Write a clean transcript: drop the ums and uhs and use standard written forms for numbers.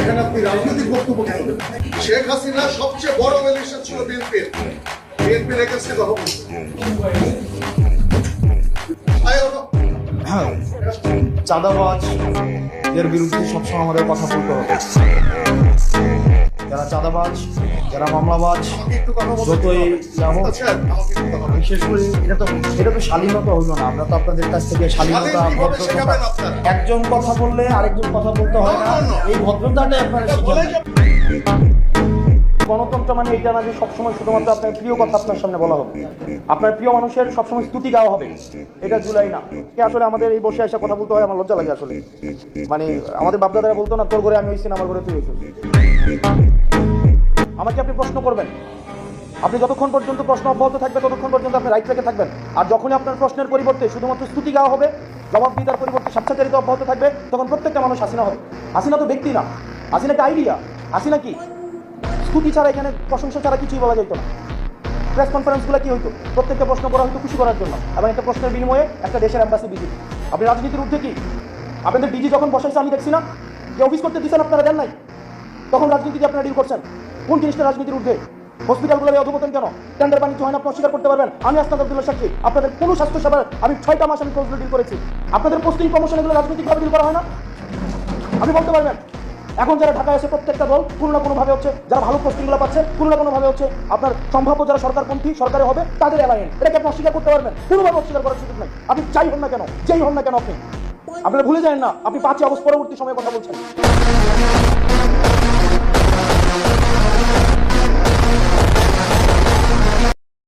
সেখানে আপনি রাজনৈতিক বক্তব্য কেন দেবেন? শেখ হাসিনা সবচেয়ে বড় বেনিফিশিয়ারি ছিল বিএনপির এগেন্সটে কথা বলছে। চাঁদাবাজ এর বিরুদ্ধে সবসময় আমাদের কথা বলতে হবে। যারা চাঁদাবাজ, যারা মামলাবাজ, যতই বিশেষ করে এটা তো শালীনতা হইল না। আমরা তো আপনাদের কাছ থেকে শালীনতা, ভদ্রতা, একজন কথা বললে আরেকজন কথা বলতে হয় না, এই ভদ্রতাটাই আপনারা শিখেন। গণতন্ত্র মানে এটা না যে সবসময় শুধুমাত্র আপনার প্রিয় কথা আপনার সামনে বলা হবে, আপনার প্রিয় মানুষের সবসময় স্তুতি গাওয়া হবে, এটা জুলাই না। আসলে আমাদের এই বসে এসে কথা বলতে হয়, আমার লজ্জা লাগে আসলে। মানে আমাদের বাপদাদারা বলতো না, তোর ঘরে আমি হয়েছি না, আমার ঘরে তুই হয়েছিস। আমাকে আপনি প্রশ্ন করবেন, আপনি যতক্ষণ পর্যন্ত প্রশ্ন অব্যাহত থাকবে ততক্ষণ পর্যন্ত আপনি রাইট রেখে থাকবেন। আর যখনই আপনার প্রশ্নের পরিবর্তে শুধুমাত্র স্তুতি গাওয়া হবে, জবাবদিহিতার পরিবর্তে স্বেচ্ছাচারিতা অব্যাহত থাকবে, তখন প্রত্যেকটা মানুষ হাসিনা হবে। হাসিনা তো ব্যক্তি না, হাসিনা একটা আইডিয়া। হাসিনা কি স্তুতি ছাড়া, এখানে প্রশংসা ছাড়া কিছুই বলা যেত না। প্রেস কনফারেন্সগুলো কি হইতো? প্রত্যেকটা প্রশ্ন করা হয়তো খুশি করার জন্য, এবং একটা প্রশ্নের বিনিময়ে একটা দেশের অ্যাম্বাসি ভিজিট। আপনি রাজনীতির ঊর্ধ্বে কি? আপনাদের ডিজি যখন বসাইছে আমি দেখছি না যে অফিস করতে দিচ্ছেন, আপনারা দেন নাই, তখন রাজনীতিতে আপনারা ডিল করছেন। কোন জিনিসটা রাজনীতির ঊর্ধ্বে? হসপিটালগুলোর অধপতন কেন? টেন্ডার বাণিজ্য হয় না, আপনি অস্বীকার করতে পারবেন। আমি আসনাদ আব্দুল্লাহ সাক্ষী, আপনাদের কোনো স্বাস্থ্যসেবার আমি 6টা মাস আমি ক্লোজলি ডিল করেছি। আপনাদের পোস্টিং প্রমোশন এগুলো রাজনৈতিকভাবে ডিল করা হয় না? আপনি বলতে পারবেন। এখন যারা ঢাকায় এসে প্রত্যেকটা দল কোনো না কোনোভাবে হচ্ছে, যারা ভালো পোস্টিংগুলো পাচ্ছে কোনো না কোনোভাবে হচ্ছে আপনার সম্ভাব্য যারা সরকারপন্থী সরকারে হবে তাদের অ্যালায়েন্স, এটাকে আপনি অস্বীকার করতে পারবেন? কোনোভাবে অস্বীকার করার সুযোগ নাই। আপনি যাই হন না কেন, যেই হন না কেন, আপনি আপনারা ভুলে যান না আপনি 5 আগস্ট পরবর্তী সময়ে কথা বলছেন।